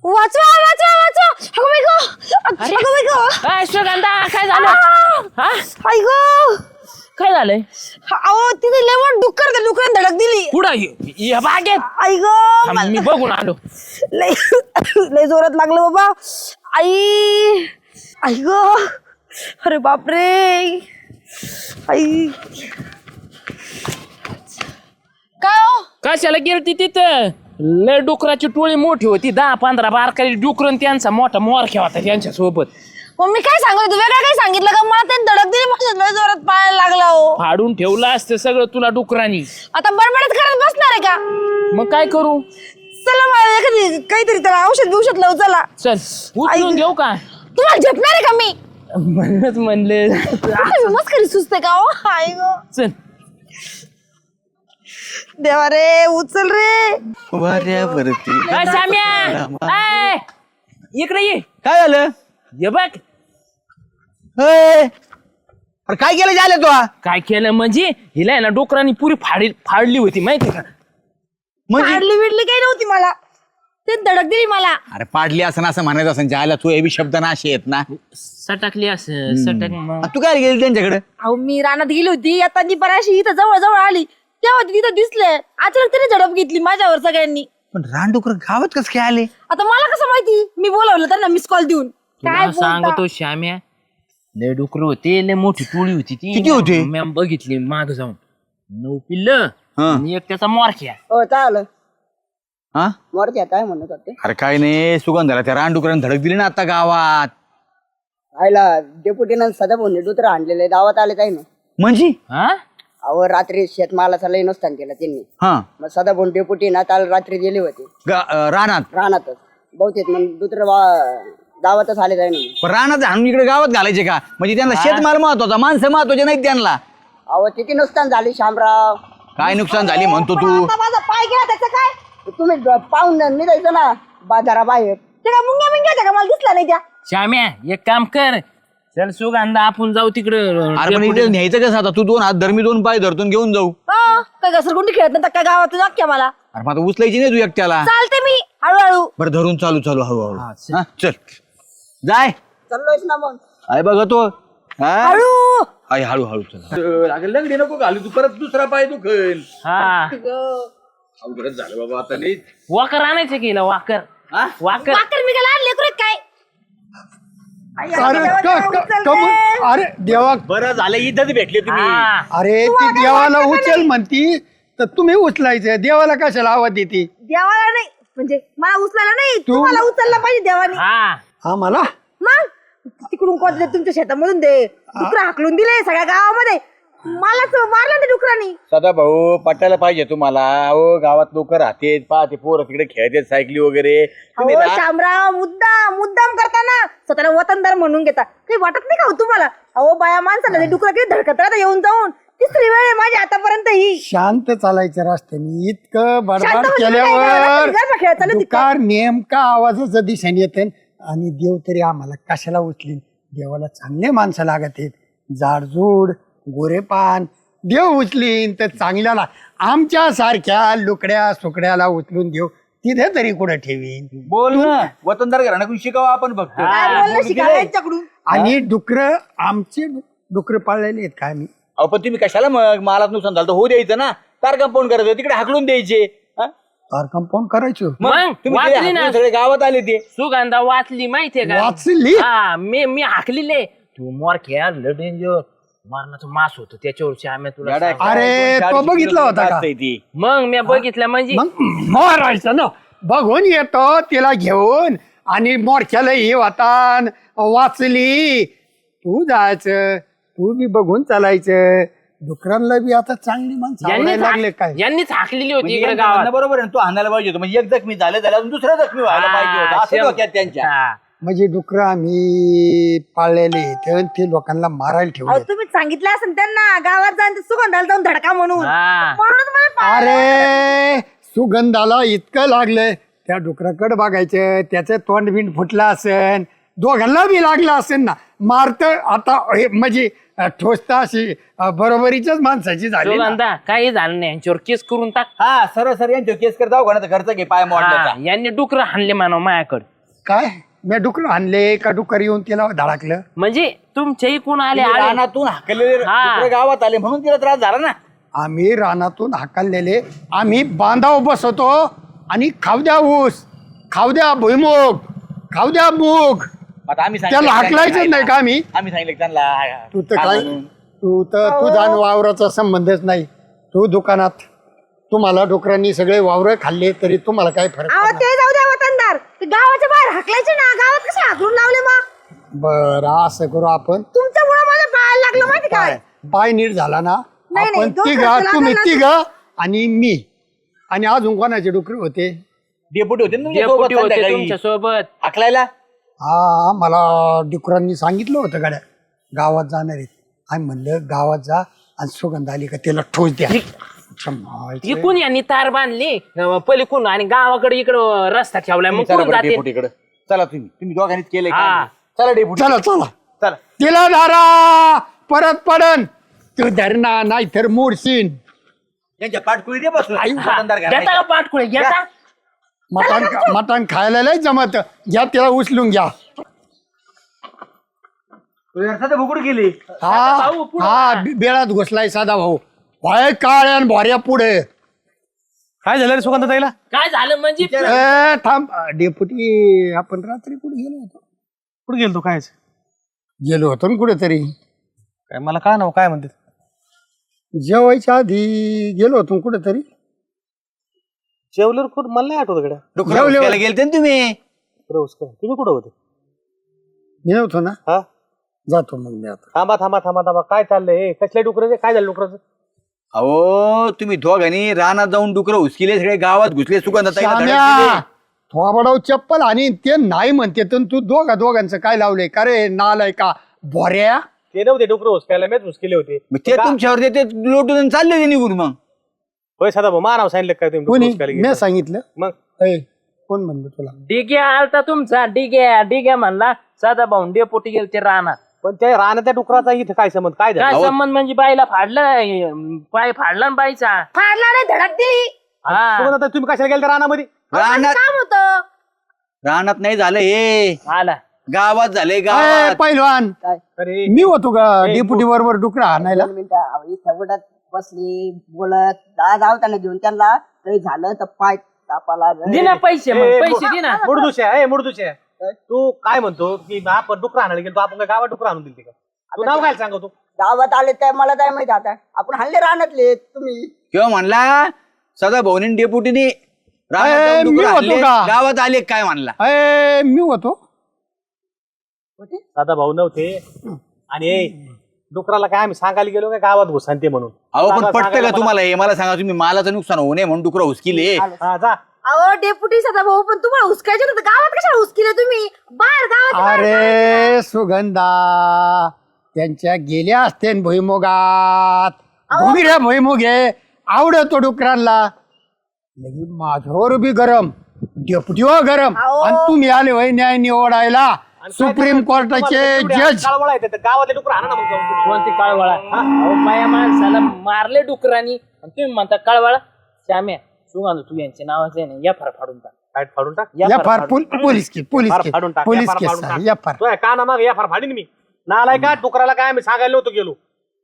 वाचवा वाचवा वाचवा अगं बाई गं अगं बाई गं अश्वगंधा काय झालं हा आई गं काय झालंय अहो तिथे लेवट डुक्कर धडक दिली पुढं या बागेत आई गं मी बघून आलो लय लय जोरात लागलं बाबा आई आई गं अरे बापरे आई काय हो कशाला गेलती तिथं लय डुकराची टोळी मोठी होती 10-15 बारकाली डुकरन त्यांचा मोठा मोरख्या होता त्यांच्या सोबत मग मी काय सांगू तू वेगळं काय सांगितलं का मला ते धडक दिली माझ्या लय जोरात पायाला लागला हो फाडून ठेवलं असतं सगळं तुला डुकरानी आता बडबडत करत बसणार आहे का मग काय करू चला मला एखादी काहीतरी त्याला औषध लावू चला चल उचलून घेऊ का तुम्हाला झेपणार आहे का मी म्हणूनच म्हणले मस्करी सुचते का हो आई गं चल देवा रे उचल रे वाऱ्यावरती काय साम्या ए, इकडे ये काय झालं ये बघ अरे काय केलं झालं तू काय केलं म्हणजे हिला आहे ना डुकरानी पुरी फाडली होती माहिती का म्हणजे हाडली विडली काही नव्हती मला ते धडक दिली मला अरे पाडली असं असं म्हणायचं असं जायला तू हे बी शब्द ना असे येत ना सटकली असं सटक मग तू काय गेली त्यांच्याकडे अहो मी रानात गेली होती आता ती बऱ्याशी इथं जवळ जवळ आली तेव्हा ती तिथं दिसले अचानक त्याने झडप घेतली माझ्यावर सगळ्यांनी पण रानडुकर गावात कसं काय आले आता मला कसं माहिती मी बोलावलं त्यांना मिस कॉल देऊन काय तुला सांगतो श्याम्या लय डुकर होते लय मोठी टोळी होती ती किती होते? मॅम बघितली माग जाऊन 9 पिल्लं आणि एक त्याचा मोरख्या हो चाल हा वरती काय म्हणत होते अरे काय नाही सुगंधाला त्या रानडुकरांनी धडक दिली ना आता गावात आयला डेप्युटीनं सदा बोलले दुसरं आणलेले गावात आले काही ना म्हणजे हा अहो रात्री शेतमालाचा लई नुकसान केलं त्यांनी हा मग सदा बोल डेप्युटी ना काल रात्री गेले होते रानात रानातच बहुतेक मग दुसरं गावातच आले जाय ना पण रानात आणून इकडे गावात घालायचे का म्हणजे त्यांना शेतमाल महत्वाचा माणसं महत्वाचे नाहीत त्यांना अहो किती नुकसान झाली शामराव काय नुकसान झाली म्हणतो तू आता माझा पाय गेला त्याचं काय तुम्ही पाहून निघायचं ना बाजाराबाहेर ते काय मुंग्या मुंग्या होत्या का मला दिसला नाही त्या श्याम्या एक काम कर चल सुगंधा आपण जाऊ तिकडं अरे पण इथे न्यायचं कसं आता तू 2 हात धर मी 2 पाय धरतून घेऊन जाऊ काय घसरगुंडी खेळत नाही काय गावातून अख्ख्या मला अरे मग आता उचलायची नाही तू एकट्याला चालते मी हळूहळू बरं धरून चालू चालू हळूहळू हा, चल जाय चाललोयच ना मग आहे बघा तो हळू आहे हळूहळू चल लंगडी नको घालू तू परत दुसरा पाय दुखल हा अवघडच झालं बाबा आता नाही वाकर आणायचं की हिला, वाकर वाकर वाकर मी काय लहान लेकरू आहे काय अरे देवा बरं झालं इथंच भेटले तुम्ही हा. अरे ती देवाला उचल म्हणती तर तुम्ही उचलायचं देवाला कशाला आवाज देते देवाला नाही म्हणजे मला उचलायला नाही तू- तुम्हाला उचलला पाहिजे देवाने हा आम्हाला मग तिकडून कोणत्या तुमच्या शेतामधून दे डुकरं हाकलून दिले सगळ्या गावामध्ये मलाच मारलं ते डुकरांनी सदा भाऊ पटायला पाहिजे तुम्हाला अहो गावात लोक राहते पाहते पोरं तिकडे खेळतात सायकली वगैरे तुम्ही अहो ना- शामराव मुद्दाम करताना स्वतःला वतनदार म्हणून घेता काही वाटत नाही का हो तुम्हाला अहो बाया माणसाला ते डुकरं किती धडकत राहता येऊन जाऊन तिसरी वेळ आहे माझी आतापर्यंत ही शांत चालायचं रस्त्याने इतकं बडबड शांत म्हणजे काय केल्यावर गरबा खेळत चालू तिकडं. दुकार नेमका आवाजाचं दिशेने येते आणि देव तरी आम्हाला कशाला उचलीन देवाला चांगले माणसं लागत आहेत जाडजूड गोरेपान देव उचलीन तर चांगल्याला आमच्या सारख्या लुकड्या सुकड्याला उचलून देव तिथे तरी कुठं ठेवीन बोल ना वतनदार घराण्याकडून शिकावं आपण फक्त काय बोलणं शिकायला यांच्याकडून आणि डुकर आमचे डुकर पाळलेले आहेत काय मी अहो पण तुम्ही कशाला मग मालात नुकसान झालं तर होऊ द्यायचं ना तार कंपाऊंड करायचं तिकडे हाकलून द्यायचे हा? तार कंपाऊंड करायचो मग तुम्ही वाचली तिकडे ना हाकलून सगळे गावात आले ते सुगंधा वाचली माहितीये का वाचली? हा मी हाकलीले तू मोरख्या डेंजर मरणाचं मास होतं त्याच्यावर श्याम्या तुला गाड्या- सांगतो. अरे, तो बघितला होता का? ती मग मी बघितलं म्हणजे मग मारायचं ना बघून येतो तिला घेऊन आणि मोरख्याला हे वातान वाचली तू जायचं तू बी बघून चालायचं डुकरांना बी आता चांगली माणसं आवडायला लागले काय यांनीच हाकलेली होती म्हणजे इकडे यांचं गावात म्हणणं बरोबर आहे ना, तू हाणायला पाहिजे होतं म्हणजे एक जखमी झालं अजून दुसरा जखमी व्हायला पाहिजे होता असं डोक्यात त्यांच्या हा. म्हणजे डुकर आम्ही पाळलेले तर ते लोकांना मारायला अहो ठेवले तुम्ही सांगितलं असेल त्यांना गावात जाऊन ते सुगंधाला जाऊन धडका म्हणून हा. म्हणून मला पाळलं. अरे सुगंधाला इतकं लागलं त्या डुकराकडे बघायचं त्याचं तोंड बिंड फुटलं असेल दोघांना बी लागलं असेल ना मारत आता हे म्हणजे ठोसता अशी बरोबरीच्याच माणसाची झाली ना. सुगंधा काही झालं नाही यांच्यावर केस करून टाक हा सर यांच्या केस करता घराचा घरचा घे पाय मोडल्याचा हा, यांनी डुकर हाणले मानव माझ्याकडे काय मी डुकर आणले का डुकर येऊन तिला धडकलं? म्हणजे तुमच्या इकडून आले तुम्ही आले रानातून हाकलेले हा. डुकरं गावात आले म्हणून तिला त्रास झाला ना. आम्ही रानातून हाकललेले, आम्ही बांधाव बसवतो आणि खाऊ द्या ऊस, खाऊ द्या भुईमुग, खाऊ द्या मूग, आता आम्ही त्याला हाकलायचंच नाही का आम्ही? आम्ही सांगितलं त्यांना तू तर काय, तुझा वावराचा संबंधच नाही. तू दुकानात, तुम्हाला डुकरांनी सगळे वावर खाल्ले तरी तुम्हाला काय फरक अहो पडणार? ते जाऊ द्या वतनदार, ते गावाच्या बाहेर हाकलायचे ना, गावात कसे हाकलून लावले मग? बरं असं करू आपण, तुमच्यामुळे माझ्या पायाला लागलं माहिती काय? पाय नीट झाला ना, नाही, आपण दोन तिघा, खर्च तुम्ही लागला तिघा आणि मी आणि अजून कोणाचे डुकर होते? डेपुटी होते ना तुमच्या डेपुटी सोबत होते संध्याकाळी. तुमच्या सोबत. हाकलायला हा, मला डुकरांनी सांगितलं होतं गाड्या गावात जाणार आहेत. आम्ही म्हणलं गावात जा आणि सुगंध आली का त्याला ठोस द्या. इकून यांनी तार बांधली पलीकडून आणि गावाकडे इकडं रस्ता ठेवलाय, मग चला कोण बरं जाते? डेपुटीकडे चला. तुम्ही दोघांनीच केलंय हा. काम. चला डेपुटी चला चला चला. तिला धारा परत पडन, तू धरणा नाही तर मोडशीन. त्यांच्या पाठकुळी दे बसून आई, दुकानदार घरात घेता का पाठकुळे घेता? मटण खायला लय जमत, घ्या त्याला उचलून घ्या. सध्या भुकूड गेली. हा भाऊ, पुढं हा, बेळात घुसलाय साधा भाऊ. वाय काळ्या आणि भोऱ्या पुढे. काय झालं रे सुगंधताईला? काय झालं म्हणजे? थांब डेपुटी, आपण रात्री कुठे गेलो होतो? कुठे गेलो काय गेलो होतो ना कुठेतरी, काय मला काय नाव काय म्हणते? जेवायच्या आधी गेलो होतो कुठेतरी. जेवल्यावर कुठं मला नाही आठवत गड्या. डुकरं उचकायला गेलते ना तुम्ही. तुम्ही कुठं होते? मी नव्हतो ना. हा, जातो मग मी आता. थांबा थांबा थांबा थांबा, काय चाललंय? कसल्या डुकराचे काय झालं डुकराचं? अहो तुम्ही दोघांनी रानात जाऊन डुकरं उचकिले, सगळे गावात घुसले, सुगंधताईला धडक श्याम्या, दिली. थोबाडाव चप्पल आणि ते नाही म्हणते तर तू दोघांचं काय लावलंय का रे? नालाय का भोऱ्या? ते नव्हते डुकर हुसकायला, मीच हुसकेले होते. मग ते तुमच्यावर ते लोटून चालले ते निघून. मग होय साधा भाऊ, मा नाव सांगितलं काय तुम्ही डुकरं कोणी? हुसकायला मी गेले? सांगितलं. मग ए, कोण म्हणलं तुला? डिग्या आलता तुमचा, डिग्या म्हणला साधा भाऊन डेपोटी गेल ते रानात. पण त्या राहण्याच्या डुकराचा इथं काय संबंध? काय झालं? काय संबंध म्हणजे? बाईला फाडलं, पाय फाडला ना बाईचा. फाडला नाही, धडक दिली. हा, सुगंधताई, तुम्ही कशाला गेले त्या रानामध्ये? रानात काम होतं. रानात नाही झालं हे, आला गावात झाले ए, गावात. पहिलवान, अरे मी होतो का डेपुटी बरोबर डुकरा आणायला? 2 मिनिटं इथं उडत बसली बोलत धावताना घेऊन त्यांना काही झालं तर पाय तापाला. दे ना पैसे, मग पैसे दे ना. मुडदुशा तू काय म्हणतो की आपण डुकर आणायला गेलो, आपण काय गावात डुकर आणून दिली का? तू नाव काय सांगतो? गावात आले तर मला काय माहिती, आता आपण हल्ले रानातले तुम्ही. किंवा म्हणला सदा भाऊनी डेपुटीने रानात ए, जाऊन मी डुकरं होतो आणले, का? गावात आले काय म्हणला. ए, मी होतो. साधा भाऊ नव्हते. आणि डुकराला काय आम्ही सांगायला गेलो काय गावात घुसानते म्हणून? अहो पण सांगा- पटतं सांगायला का तुम्हाला हे? मला सांगा, तुम्ही मालाचं नुकसान होऊ नये म्हणून डुकरं हुसकिले. हा, जा. अहो डेप्युटी सदा भाऊ, पण तुम्हाला हुसकायचे होतं, गावात कशाला हुसकिले तुम्ही? बाहेर गावात. अरे सुगंधा, त्यांच्या गेल्या असते न भुईमुगात. भुईऱ्या भुईमुगे आवडतो डुकरांना. लगी माझ्यावर बी गरम, डेपुटीवर गरम. आणि तुम्ही आले वय न्याय निवडायला, सुप्रीम कोर्टाचे जज. काळवळा आहे तिथं, गावातले डुकर आणा ना मग जाऊन. कोणती काळवाळा? अहो, माया माणसाला मारले डुकरांनी आणि तुम्ही म्हणता काळवाळा. श्याम्या, सुगंध तू यांच्या नावाचे आहे ना, या फार फाडून टाक. काय फाडून टाक? या फार पोलीस केस, पोलीस फार केस, फाडून टाक, पोलीस फार केस फाडून टाक. या फार. तो आहे, काना माग या फार फाडीन मी. नालाय का डुकराला काय आम्ही सांगायला नव्हतो गेलो.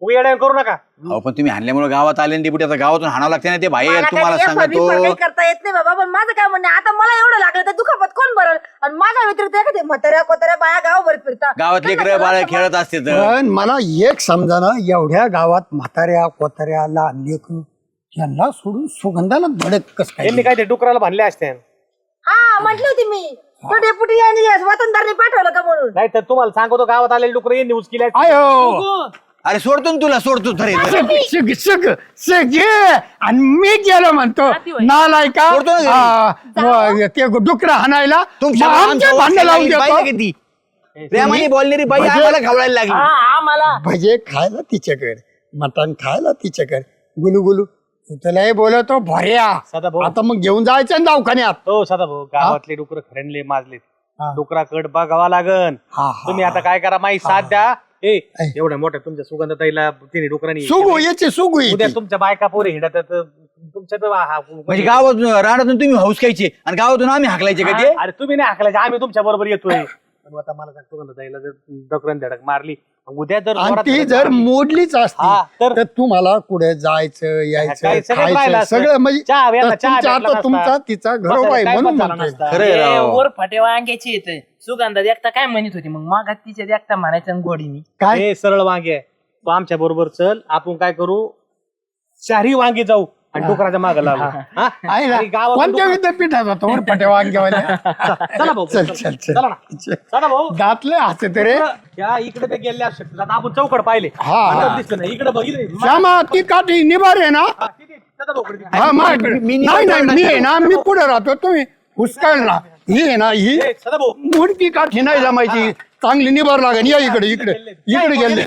उगी येड्या करू नका. अहो पण तुम्ही हाणल्यामुळे गावात आले डेपुटी, आता गावातून हाणावं लागते ना ते बाहेर. मला तुम्हाला काही सांगतो काही करता येत नाही बाबा, पण माझं काय म्हणणं आहे, आता मला एवढं लागलं तर दुखापत कोण भरल? आणि माझ्या व्यतिरिक्त एखाद्या म्हाताऱ्या कोताऱ्या बाया गावभर फिरता, गावात लेकरं बाळ खेळत असते तर. पण मला एक समजा ना, एवढ्या गावात म्हाताऱ्या कोताऱ्या लहान लेकरू यांना सोडून सुगंधाला धडक कस काय? यांनी काय ते डुकराला भांडले असते. हा म्हटली होती मी, तो डेप्युटी यांनी वतनदारने पाठवलं का म्हणून. नाही तर तुम्हाला सांगतो, गावात आलेले डुकर यांनी न्यूज केली. आयो अरे सोडतो ना तुला, सोडतो तरी. सग सग सग आणि मी गेलो म्हणतो नालाय का सोडतो ना ते डुकरा हाणायला. तुमच्या मग आमचे भांडण लावून देतो. पाहिजे किती प्रेमाने बोलणारी बाई आम्हाला खवळायला लागली. हा, आम्हाला भजे खायला तिच्याकडे, मटण खायला तिच्याकडे, गुलू गुलू तुलाही बोलतो भर्या. सदाभाऊ. आता मग घेऊन जायचं ना दवाखान्यात. हो सदा भाऊ, गावातले डुकर खरंडले माजले. हा. डुकराकड बघावा लागन. हा, हा, तुम्ही आता काय करा, माही साथ द्या. एवढ्या मोठ्या तुमच्या सुगंधताईला तिने डुकरांनी सुगू याची सुगू उद्या येते. तुमच्या बायका पोरे हिंडतात, तुमच्या म्हणजे गावातून रानातून तुम्ही हौस खायचे आणि गावातून आम्ही हाकलायचे का ते? अरे तुम्ही नाही हाकलायचे, आम्ही तुमच्या बरोबर येतोय. पण आता मला काय सुगंध ताईला जर डकरण धडक मारली, उद्या जर आणि जोरात ती धडक जर मारली, मोडलीच हा, असती तर- तर तुम्हाला कुठे जायचं काय यायचं सगळं राहिलं खायचं असतं. सगळं म्हणजे चहा प्यायला तर चहा तुमचा भेटला आता नसता. तुमचा तिचा घरोबा बसायला आहे काय म्हणून पण झालं म्हणतोय. नसतं. खरंय राव. वर फाटे वांग्याची येत सुगंधा एकटा काय म्हणत होती मग मागात तिच्या एकटा म्हणायचं गोडीनी काय हे सरळ वांगे आहे. तू आमच्या बरोबर चल, आपण काय करू, चारही वांगे जाऊ आणि डुकराच्या मागे लागू. हा? आहे ना आणि गावातून कोणत्या डुकरं- विद्यापीठात होता वर पट्या वांग्यावाल्या चला भाऊ चल चल चला ना चल चला भाऊ. दातले हसत रे या इकडे ते गेले असू शकतात. आता आपण चौकड पाहिले, हा. आता दिसलं नाही. इकडे बघितलं श्यामा ती काठी निभार आहे ना हा मग नाही नाही मी आहे ना मी पुढे राहतो तुम्ही हुसकाळला ही आहे ना ही सदा भाऊ मुडकी काठी नाही जमायची चांगली निभार लागेल या इकडे इकडे इकडे गेले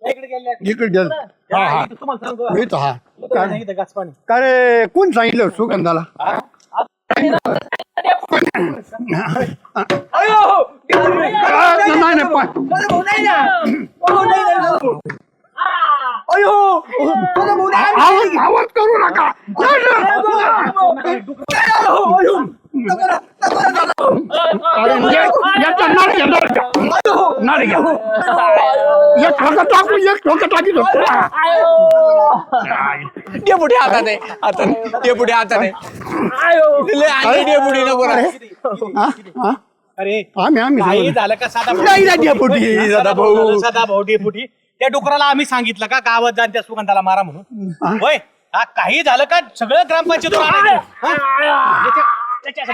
इकडे गेले इकडे गेले हा हा इथं तुम्हाला सांगू मी तर हा नाही इथं गाच पाणी. का रे कोण सांगितलं सुगंधाला नाही नाही आवाज आवाज करू नका अरे याचा नर घ्या नर घ्या एक ठोका टाकू एक ठोका टाकी डेपुटी हातात आहे हातात डेपुटी हातात आहे डेपुटी नको रा. अरे आम्ही काही झालं का साधा भाऊ? नाही ना डेपुटी दादा भाऊ सदा भाऊ डेपुटी त्या डुकराला आम्ही सांगितलं का गावात जाण त्या सुगंधाला मारा म्हणून होय हा काही झालं का सगळं ग्रामपंचायतीवर आणायचं. हा? याच्या-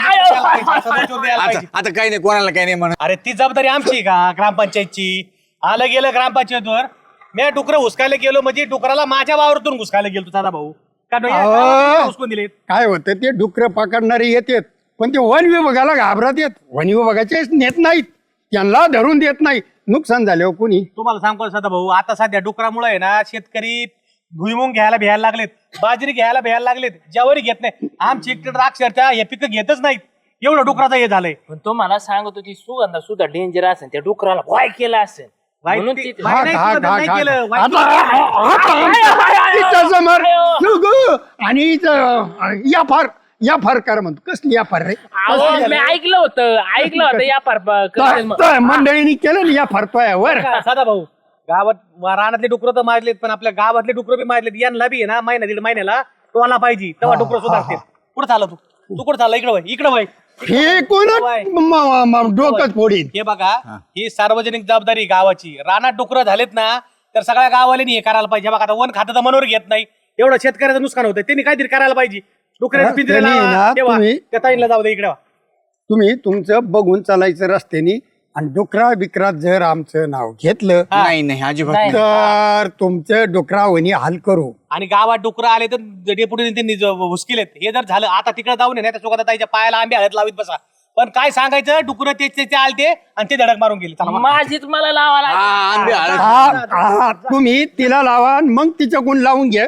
सदाचोर द्यायला आता पाहिजे. आता काही नाही कोणाला काही नाही म्हणत. अरे ती जबाबदारी आमची आहे का ग्रामपंचायतची. आलं गेलं ग्रामपंचायतवर मी डुकरं हुसकायला गेलो म्हणजे डुकराला माझ्या वावरातून हुसकायला गेलो साधा भाऊ का हुसकून दिलेत. काय होतं ते डुकर पकडणारे येतात पण ते वन विभागाला घाबरत येत वन विभागाचे नेत नाहीत त्यांना धरून देत नाही नुकसान झाल्यावर कोणी तुम्हाला सांगतो सदा भाऊ आता सध्या डुकरामुळे आहे ना शेतकरी भुईमुंग घ्यायला भ्यायला लागलेत, बाजरी घ्यायला भ्यायला लागलेत, ज्यावरी घेत नाही. आमची एकटे अक्षरशः हे पिकं घेतच नाहीत एवढं डुकराचं हे झालंय. पण तो मला सांगत होती सुगंधा सुद्धा डेंजर असेल त्या डुकराला भय केला असेल वाईट म्हणून ते- ती- वाईट नाही घा, केलं, घा, नाही घा, केलं. घा. वाईट तिच्या समोर सुगु आणि या फार कर म्हणतो कसली या फार रे अहो, मी ऐकलं होतं या पार मंडळीने केलं ना या फारतोय वर का, साधा भाऊ गावात रानातले डुकर तर मारलेत पण आपल्या गावातले डुकर बी मारलेत. यांना बी आहे ना महिना दीड महिन्याला टोला पाहिजे तेव्हा डुकर सुधारते. कुठं चालला तू कुठं चालला इकडं वय इकडं वय. हे कोण डोकंच फोडीन हे बघा ही सार्वजनिक जबाबदारी गावाची. रानात डुकरं झालेत ना तर सगळ्या गावाला हे करायला पाहिजे. बघा आता वन खातं तर मनोर घेत नाही एवढं शेतकऱ्याचं नुकसान होतं त्यांनी काहीतरी करायला पाहिजे. डुकऱ्याचं पिंजरे त्यांनी लावा, ना ठेवा. तुम्ही- त्या ताईंना जाऊ दे इकडे वा. तुम्ही तुमचं बघून चालायचं रस्त्याने आणि डुकरा बिकरा जर आमचं नाव घेतलं नाही नाही अजिबात नाही. तर तुमचं डुकरावणी हाल करू आणि गावात डुकरं आले तर डेपुटीने त्यांनी हुसकिलेत. हे जर झालं आता तिकडे जाऊन नाही तर चुका ताईच्या पायाला आंबे हळद लावित बसा. पण काय सांगायचं डुकरं ते आलते आणि ते धडक मारून गेले. चला मग. माझीच मला लावायला हा, आंबे हळद. तुम्ही तिला लावा आणि मग तिच्याकडून लावून घे